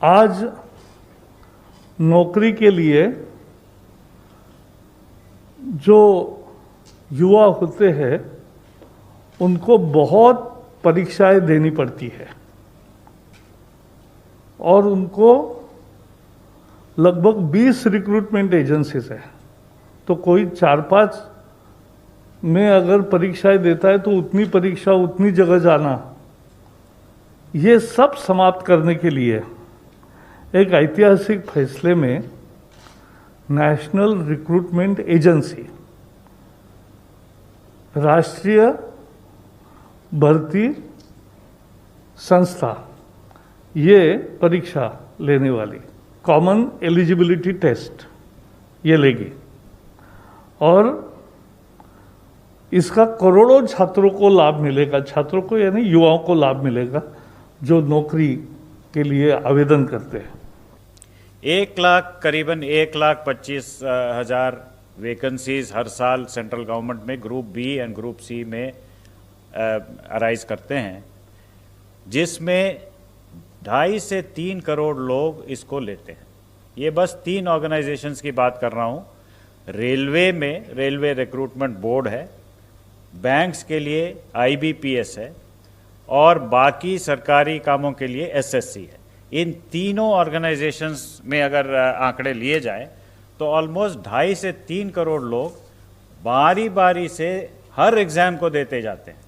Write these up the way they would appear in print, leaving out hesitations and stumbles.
आज नौकरी के लिए जो युवा होते हैं उनको बहुत परीक्षाएं देनी पड़ती है और उनको लगभग 20 रिक्रूटमेंट एजेंसीज है। तो कोई 4-5 में अगर परीक्षाएं देता है तो उतनी परीक्षा उतनी जगह जाना, ये सब समाप्त करने के लिए एक ऐतिहासिक फैसले में नेशनल रिक्रूटमेंट एजेंसी, राष्ट्रीय भर्ती संस्था, ये परीक्षा लेने वाली कॉमन एलिजिबिलिटी टेस्ट ये लेगी और इसका करोड़ों छात्रों को लाभ मिलेगा। छात्रों को यानी युवाओं को लाभ मिलेगा जो नौकरी के लिए आवेदन करते हैं। 1 लाख करीबन 1,25,000 वैकेंसीज हर साल सेंट्रल गवर्नमेंट में group B and group C में अराइज करते हैं, जिसमें 2.5 से 3 करोड़ लोग इसको लेते हैं। ये बस 3 ऑर्गेनाइजेशंस की बात कर रहा हूँ। रेलवे में रेलवे रिक्रूटमेंट बोर्ड है, बैंक्स के लिए IBPS है और बाकी सरकारी कामों के लिए SSC है। इन तीनों ऑर्गेनाइजेशंस में अगर आंकड़े लिए जाए तो ऑलमोस्ट 2.5 से 3 करोड़ लोग बारी बारी से हर एग्ज़ाम को देते जाते हैं।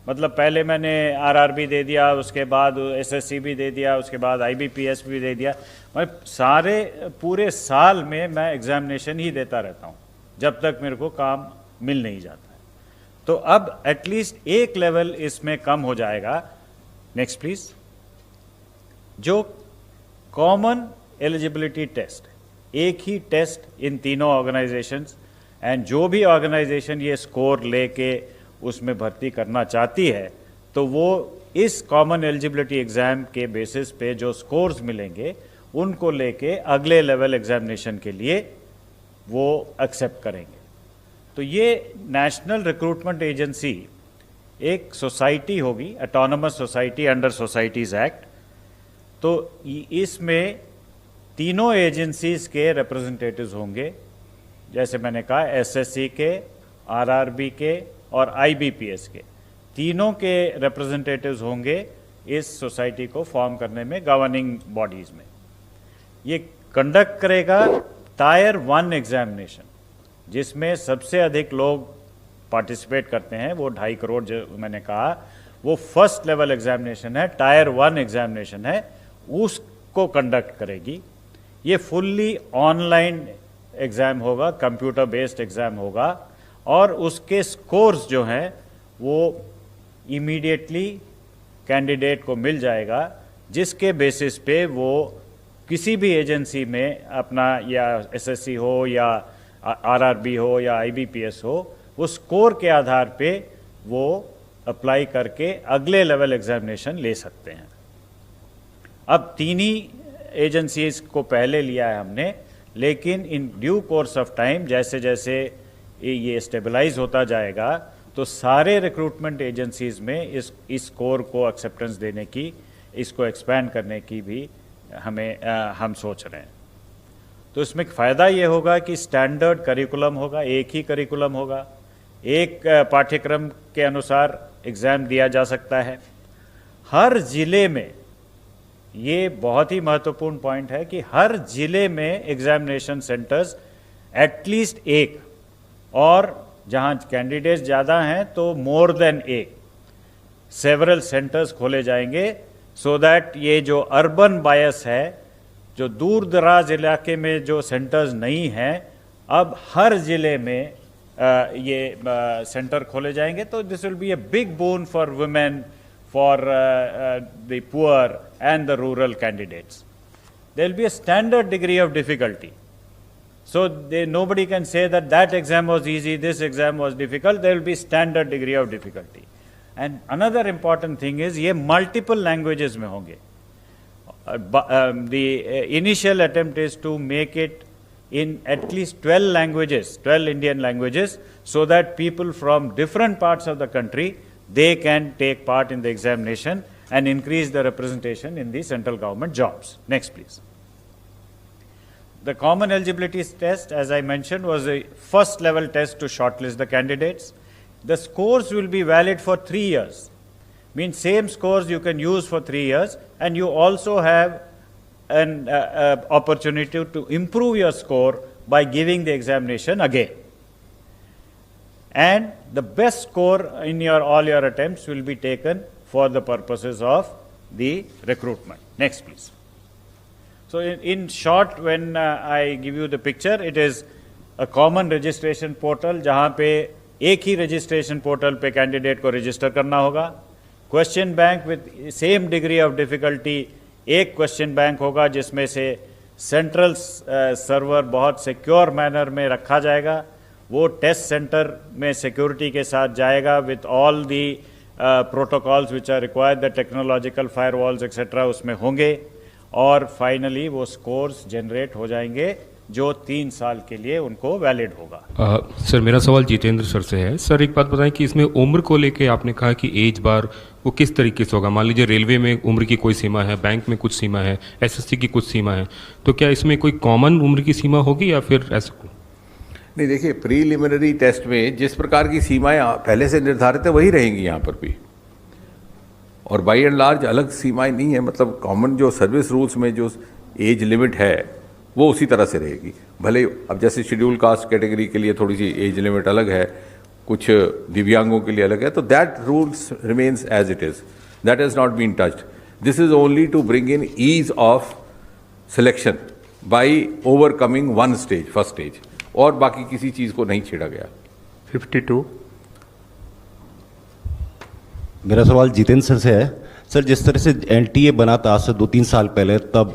मतलब पहले मैंने RRB दे दिया, उसके बाद SSC भी दे दिया, उसके बाद IBPS भी दे दिया। मैं सारे पूरे साल में मैं एग्जामिनेशन ही देता रहता हूँ जब तक मेरे को काम मिल नहीं जाता है। तो अब एटलीस्ट एक लेवल इसमें कम हो जाएगा। Next please. जो कॉमन एलिजिबिलिटी टेस्ट, एक ही टेस्ट इन तीनों ऑर्गेनाइजेशंस, एंड जो भी ऑर्गेनाइजेशन ये स्कोर लेके उसमें भर्ती करना चाहती है तो वो इस कॉमन एलिजिबिलिटी एग्जाम के बेसिस पे जो स्कोर्स मिलेंगे उनको लेके अगले लेवल एग्जामिनेशन के लिए वो एक्सेप्ट करेंगे। तो ये नेशनल रिक्रूटमेंट एजेंसी एक सोसाइटी होगी, autonomous society under societies act. तो इसमें तीनों एजेंसीज के रिप्रेजेंटेटिव्स होंगे, जैसे मैंने कहा SSC के, RRB के और IBPS के, तीनों के रिप्रेजेंटेटिव्स होंगे इस सोसाइटी को फॉर्म करने में, गवर्निंग बॉडीज में। ये कंडक्ट करेगा टायर 1 एग्जामिनेशन, जिसमें सबसे अधिक लोग पार्टिसिपेट करते हैं, वो 2.5 करोड़ जो मैंने कहा, वो फर्स्ट लेवल एग्जामिनेशन है, टायर 1 एग्जामिनेशन है, उसको कंडक्ट करेगी। ये फुल्ली ऑनलाइन एग्ज़ाम होगा, कंप्यूटर बेस्ड एग्ज़ाम होगा और उसके स्कोर्स जो हैं वो इमीडिएटली कैंडिडेट को मिल जाएगा, जिसके बेसिस पे वो किसी भी एजेंसी में अपना, या SSC हो या RRB हो या IBPS हो, वो स्कोर के आधार पे वो अप्लाई करके अगले लेवल एग्जामिनेशन ले सकते हैं। अब 3 ही एजेंसीज को पहले लिया है हमने, लेकिन in due course of time जैसे जैसे ये स्टेबलाइज होता जाएगा तो सारे रिक्रूटमेंट एजेंसीज में इस स्कोर को एक्सेप्टेंस देने की, इसको एक्सपैंड करने की भी हम सोच रहे हैं। तो इसमें फ़ायदा ये होगा कि स्टैंडर्ड करिकुलम होगा, एक ही करिकुलम होगा, एक पाठ्यक्रम के अनुसार एग्ज़ाम दिया जा सकता है। हर ज़िले में, ये बहुत ही महत्वपूर्ण पॉइंट है कि हर ज़िले में एग्जामिनेशन सेंटर्स एटलीस्ट एक, और जहाँ कैंडिडेट्स ज़्यादा हैं तो मोर देन एक, सेवरल सेंटर्स खोले जाएंगे, सो दैट ये जो अर्बन बायस है, जो दूर दराज इलाके में जो सेंटर्स नहीं हैं, अब हर ज़िले में ये सेंटर खोले जाएंगे। तो this will be a big bone for women, for the poor and the rural candidates. There will be a standard degree of difficulty. So nobody can say that that exam was easy, this exam was difficult. There will be standard degree of difficulty. And another important thing is ये multiple languages में होंगे. The initial attempt is to make it in at least 12 languages, 12 Indian languages, so that people from different parts of the country, they can take part in the examination and increase the representation in the central government jobs. Next, please. The common eligibility test, as I mentioned, was a first level test to shortlist the candidates. The scores will be valid for 3 years. Means same scores you can use for 3 years, and you also have an opportunity to improve your score by giving the examination again. And the best score in all your attempts will be taken for the purposes of the recruitment. Next, please. So in short, when I give you the picture, it is a common registration portal जहाँ पे एक ही registration portal पे candidate को register करना होगा. Question bank with same degree of difficulty, एक question bank होगा जिसमें से central server बहुत secure manner में रखा जाएगा. वो test center में security के साथ जाएगा with all the protocols which are required, the technological firewalls etc. उसमें होंगे. और फाइनली वो स्कोर्स जनरेट हो जाएंगे जो 3 साल के लिए उनको वैलिड होगा. सर मेरा सवाल जितेंद्र सर से है. सर एक बात बताएं कि इसमें उम्र को लेके आपने कहा कि एज बार वो किस तरीके से होगा. मान लीजिए रेलवे में उम्र की कोई सीमा है, बैंक में कुछ सीमा है, एसएससी की कुछ सीमा है, तो क्या इसमें कोई कॉमन उम्र की सीमा होगी या फिर ऐसा? नहीं, देखिए प्रीलिमिनरी टेस्ट में जिस प्रकार की सीमाएं पहले से निर्धारित है वही रहेंगी यहाँ पर भी, और बाई एंड लार्ज अलग सीमाएं नहीं है. मतलब कॉमन जो सर्विस रूल्स में जो एज लिमिट है वो उसी तरह से रहेगी. भले अब जैसे शेड्यूल कास्ट कैटेगरी के लिए थोड़ी सी एज लिमिट अलग है, कुछ दिव्यांगों के लिए अलग है, तो that rules remains as it is. That has not been touched. This is only to bring in ease of selection by overcoming one stage, first stage, और बाकी किसी चीज़ को नहीं छेड़ा गया. 52. मेरा सवाल जितेंद्र सर से है. सर जिस तरह से एनटीए बना था आज से 2-3 साल पहले, तब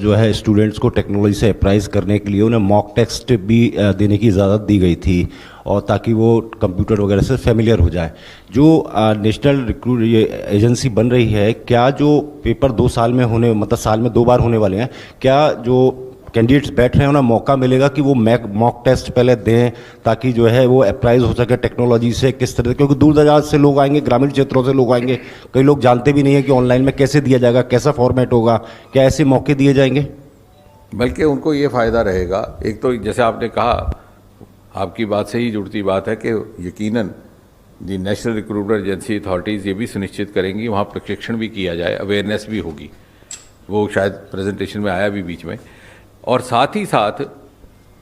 जो है स्टूडेंट्स को टेक्नोलॉजी से अप्राइज करने के लिए उन्हें मॉक टेस्ट भी देने की इजाज़त दी गई थी, और ताकि वो कंप्यूटर वगैरह से फेमिलियर हो जाए. जो नेशनल रिक्रूट एजेंसी बन रही है, क्या जो पेपर 2 साल में होने, मतलब साल में 2 बार होने वाले हैं, क्या जो कैंडिडेट्स बैठ रहे हैं उन्हें मौका मिलेगा कि वो मॉक टेस्ट पहले दें, ताकि जो है वो अप्राइज हो सके टेक्नोलॉजी से किस तरह, क्योंकि दूर दराज से लोग आएंगे, ग्रामीण क्षेत्रों से लोग आएंगे, कई लोग जानते भी नहीं है कि ऑनलाइन में कैसे दिया जाएगा, कैसा फॉर्मेट होगा, क्या ऐसे मौके दिए जाएंगे? बल्कि उनको ये फ़ायदा रहेगा. एक तो जैसे आपने कहा, आपकी बात से ही जुड़ती बात है कि यकीनन दी नेशनल रिक्रूटमेंट एजेंसी अथॉरिटीज़ ये भी सुनिश्चित करेंगी वहाँ प्रशिक्षण भी किया जाए, अवेयरनेस भी होगी. वो शायद प्रेजेंटेशन में आया भी बीच में. और साथ ही साथ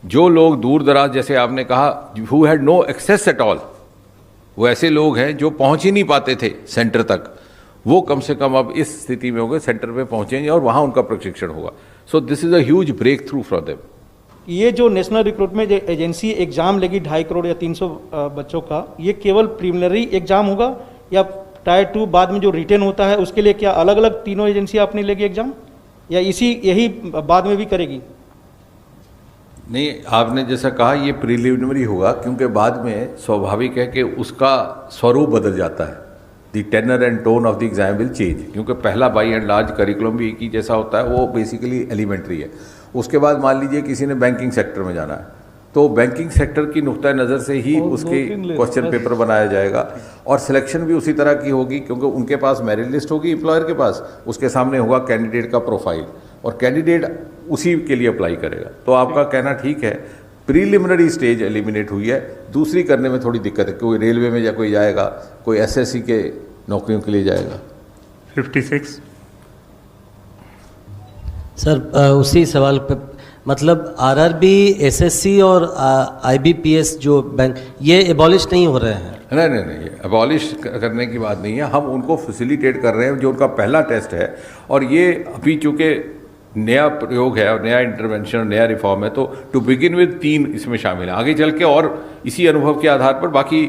जो लोग दूर दराज, जैसे आपने कहा, who had no access at all, वो ऐसे लोग हैं जो पहुंच ही नहीं पाते थे सेंटर तक, वो कम से कम अब इस स्थिति में होंगे, सेंटर पे पहुंचेंगे और वहां उनका प्रशिक्षण होगा. So this is a huge breakthrough for them. ये जो नेशनल रिक्रूटमेंट एजेंसी एग्जाम लेगी 2.5 करोड़ या 300 बच्चों का, ये केवल प्रीलिमिनरी एग्जाम होगा या टायर 2 बाद में जो रिटेन होता है उसके लिए क्या अलग अलग तीनों एजेंसी अपनी लेगी एग्जाम, या यही बाद में भी करेगी? नहीं, आपने जैसा कहा ये प्रीलिमिनरी होगा, क्योंकि बाद में स्वाभाविक है कि उसका स्वरूप बदल जाता है. The tenor and tone of the exam will change, क्योंकि पहला बाई एंड लार्ज करिकुलम भी एक ही जैसा होता है, वो बेसिकली एलिमेंट्री है. उसके बाद मान लीजिए किसी ने बैंकिंग सेक्टर में जाना है, तो बैंकिंग सेक्टर की नुक्ता नज़र से ही उसके क्वेश्चन पेपर बनाया जाएगा, और सिलेक्शन भी उसी तरह की होगी, क्योंकि उनके पास मेरिट लिस्ट होगी एम्प्लॉयर के पास, उसके सामने होगा कैंडिडेट का प्रोफाइल, और कैंडिडेट उसी के लिए अप्लाई करेगा. तो आपका कहना ठीक है, प्रीलिमिनरी स्टेज एलिमिनेट हुई है. दूसरी करने में थोड़ी दिक्कत है, कोई रेलवे में या कोई जाएगा, कोई एसएससी के नौकरियों के लिए जाएगा. 56. सर उसी सवाल पे, मतलब आरआरबी, एसएससी और आईबीपीएस जो बैंक, ये एबॉलिश नहीं हो रहे हैं? नहीं, एबॉलिश करने की बात नहीं है. हम उनको फैसिलिटेट कर रहे हैं, जो उनका पहला टेस्ट है, और ये अभी चूँकि नया प्रयोग है और नया इंटरवेंशन, नया रिफॉर्म है, तो टू बिगिन विद 3 इसमें शामिल है. आगे चल के और इसी अनुभव के आधार पर बाकी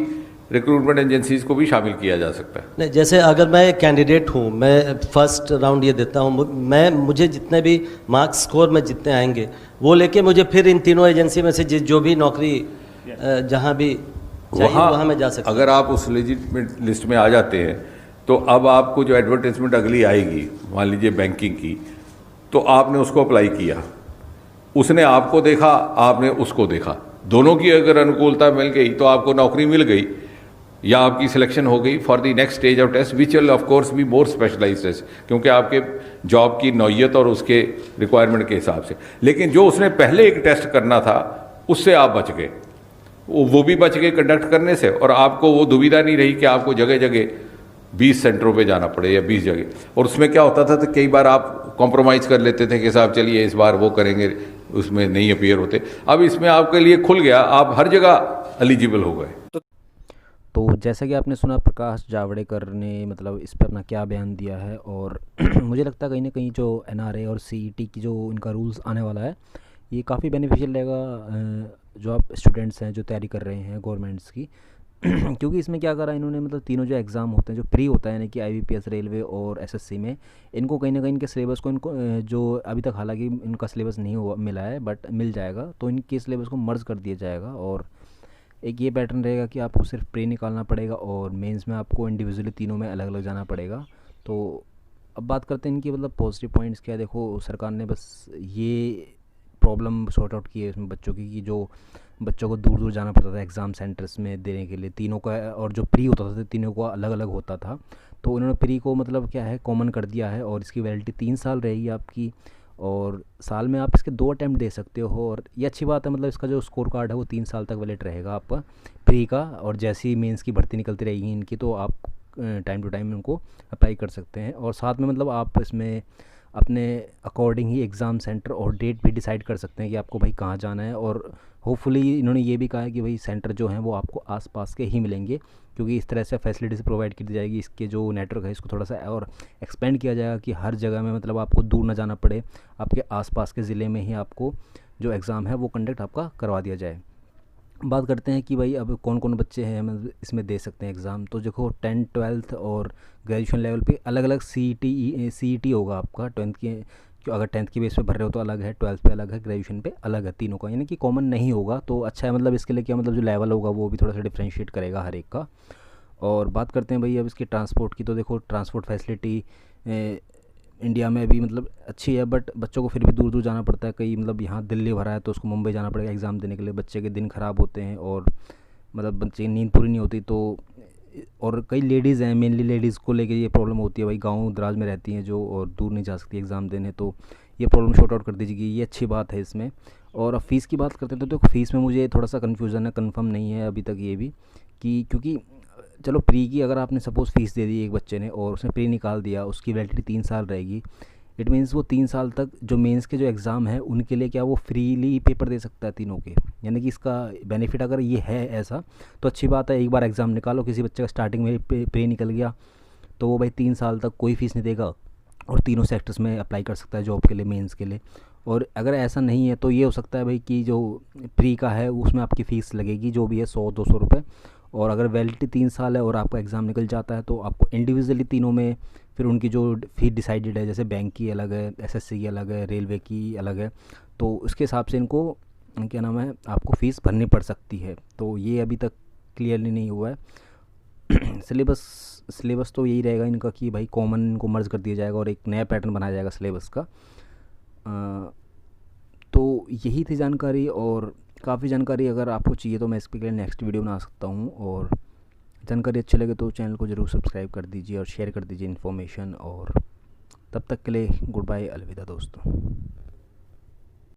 रिक्रूटमेंट एजेंसीज को भी शामिल किया जा सकता है. नहीं, जैसे अगर मैं कैंडिडेट हूँ, मैं फर्स्ट राउंड ये देता हूँ, मुझे जितने भी मार्क्स स्कोर में जितने आएंगे वो लेके मुझे फिर इन तीनों एजेंसी में से जो भी नौकरी जहाँ भी चाहिए वहाँ मैं जा सकता हूँ. अगर आप उस लेजिटिमेट लिस्ट में आ जाते हैं, तो अब आपको जो एडवर्टाइजमेंट अगली आएगी, मान लीजिए बैंकिंग की, तो आपने उसको अप्लाई किया, उसने आपको देखा, आपने उसको देखा, दोनों की अगर अनुकूलता मिल गई तो आपको नौकरी मिल गई. या आपकी सिलेक्शन हो गई for the next stage of test which will of course be more specialised test, क्योंकि आपके जॉब की नौयत और उसके रिक्वायरमेंट के हिसाब से। लेकिन जो उसने पहले एक टेस्ट करना था उससे आप बच गए, वो भी बच गए कंडक्ट करने से, और आपको वो दुविधा नहीं रही कि आपको जगह जगह 20 सेंटरों पे जाना पड़े या 20 जगह। और उसमें क्या होता था तो कई बार आप कॉम्प्रोमाइज़ कर लेते थे कि साहब चलिए इस बार वो करेंगे, उसमें नहीं अपीयर होते। अब इसमें आपके लिए खुल गया, आप हर जगह एलिजिबल हो गए। तो जैसा कि आपने सुना प्रकाश जावड़ेकर ने मतलब इस पर अपना क्या बयान दिया है, और मुझे लगता है कहीं ना कहीं जो एनआरए और सीईटी की जो इनका रूल्स आने वाला है ये काफ़ी बेनिफिशियल रहेगा जो आप स्टूडेंट्स हैं जो तैयारी कर रहे हैं गवर्नमेंट्स की। क्योंकि इसमें क्या करा इन्होंने, मतलब तीनों जो एग्ज़ाम होते हैं जो प्री होता है यानी कि आईबीपीएस, रेलवे और एसएससी में, इनको कहीं ना कहीं इनके सिलेबस को इनको जो अभी तक हालांकि इनका सिलेबस नहीं हुआ मिला है बट मिल जाएगा, तो इनके सिलेबस को मर्ज कर दिया जाएगा। और एक ये पैटर्न रहेगा कि आपको सिर्फ प्री निकालना पड़ेगा और मेंस में आपको इंडिविजुअली तीनों में अलग अलग जाना पड़ेगा। तो अब बात करते हैं इनकी मतलब पॉजिटिव पॉइंट्स क्या है। देखो सरकार ने बस ये प्रॉब्लम सॉर्ट आउट की है इसमें बच्चों की, कि जो बच्चों को दूर दूर जाना पड़ता था एग्ज़ाम सेंटर्स में देने के लिए तीनों का, और जो प्री होता था तीनों का अलग अलग होता था। तो उन्होंने प्री को मतलब क्या है कॉमन कर दिया है, और इसकी वैलिडिटी 3 साल रहेगी आपकी, और साल में आप इसके 2 अटैम्प्ट दे सकते हो। और ये अच्छी बात है, मतलब इसका जो स्कोर कार्ड है वो 3 साल तक वैलिड रहेगा आपका प्री का, और जैसे ही मेंस की भर्ती निकलती रहेगी इनकी तो आप टाइम टू टाइम इनको अप्लाई कर सकते हैं। और साथ में मतलब आप इसमें अपने अकॉर्डिंग ही एग्ज़ाम सेंटर और डेट भी डिसाइड कर सकते हैं कि आपको भाई कहाँ जाना है। और होपफुली इन्होंने ये भी कहा है कि भाई सेंटर जो हैं वो आपको आसपास के ही मिलेंगे, क्योंकि इस तरह से फैसिलिटीज़ प्रोवाइड की जाएगी। इसके जो नेटवर्क है इसको थोड़ा सा और एक्सपेंड किया जाएगा कि हर जगह में मतलब आपको दूर ना जाना पड़े, आपके आसपास के ज़िले में ही आपको जो एग्ज़ाम है वो कंडक्ट आपका करवा दिया जाए। बात करते हैं कि भाई अब कौन कौन बच्चे हैं मतलब इसमें दे सकते हैं एग्ज़ाम। तो देखो 10th 12th और ग्रेजुएशन लेवल पे अलग अलग सीईटी होगा आपका। 10th के अगर 10th की बेस पे भर रहे हो तो अलग है, 12th पे अलग है, ग्रेजुएशन पे अलग है, तीनों का यानी कि कॉमन नहीं होगा। तो अच्छा है, मतलब इसके लिए क्या मतलब जो लेवल होगा वो भी थोड़ा सा डिफ्रेंशिएट करेगा हर एक का। और बात करते हैं भाई अब इसकी ट्रांसपोर्ट की। तो देखो ट्रांसपोर्ट फैसिलिटी इंडिया में भी मतलब अच्छी है, बट बच्चों को फिर भी दूर दूर जाना पड़ता है। कई मतलब यहाँ दिल्ली भरा है तो उसको मुंबई जाना पड़ेगा एग्ज़ाम देने के लिए, बच्चे के दिन ख़राब होते हैं और मतलब बच्चे की नींद पूरी नहीं होती। तो और कई लेडीज़ हैं, मेनली लेडीज़ को लेके ये प्रॉब्लम होती है भाई, गांव दराज में रहती हैं जो और दूर नहीं जा सकती एग्ज़ाम देने, तो ये प्रॉब्लम शॉर्ट आउट कर दीजिएगी, ये अच्छी बात है इसमें। और अब फ़ीस की बात करते हैं तो देखो फ़ीस में मुझे थोड़ा सा कन्फ्यूज़न है, कन्फर्म नहीं है अभी तक ये भी कि क्योंकि चलो प्री की अगर आपने सपोज़ फ़ीस दे दी एक बच्चे ने और उसने प्री निकाल दिया, उसकी वैलिडिटी 3 साल रहेगी। इट मीन्स वो 3 साल तक जो मेंस के जो एग्ज़ाम है उनके लिए क्या वो फ्रीली पेपर दे सकता है तीनों के, यानी कि इसका बेनिफिट अगर ये है ऐसा तो अच्छी बात है। एक बार एग्ज़ाम निकालो, किसी बच्चे का स्टार्टिंग में प्री निकल गया तो वो भाई 3 साल तक कोई फ़ीस नहीं देगा और तीनों सेक्टर्स में अप्लाई कर सकता है जॉब के लिए, मेंस के लिए। और अगर ऐसा नहीं है तो ये हो सकता है भाई कि जो प्री का है उसमें आपकी फ़ीस लगेगी जो भी है 100-200 रुपये, और अगर वैलिडिटी 3 साल है और आपका एग्ज़ाम निकल जाता है तो आपको इंडिविजुअली तीनों में फिर उनकी जो फ़ीस डिसाइडेड है, जैसे बैंक की अलग है, एसएससी की अलग है, रेलवे की अलग है, तो उसके हिसाब से इनको क्या नाम है आपको फ़ीस भरनी पड़ सकती है। तो ये अभी तक क्लियरली नहीं हुआ है। सिलेबस तो यही रहेगा इनका कि भाई कॉमन इनको मर्ज कर दिया जाएगा और एक नया पैटर्न बनाया जाएगा सिलेबस का। तो यही थी जानकारी, और काफ़ी जानकारी अगर आपको चाहिए तो मैं इसके लिए नेक्स्ट वीडियो बना सकता हूँ। और जानकारी अच्छी लगे तो चैनल को ज़रूर सब्सक्राइब कर दीजिए और शेयर कर दीजिए इन्फॉर्मेशन। और तब तक के लिए गुड बाय, अलविदा दोस्तों।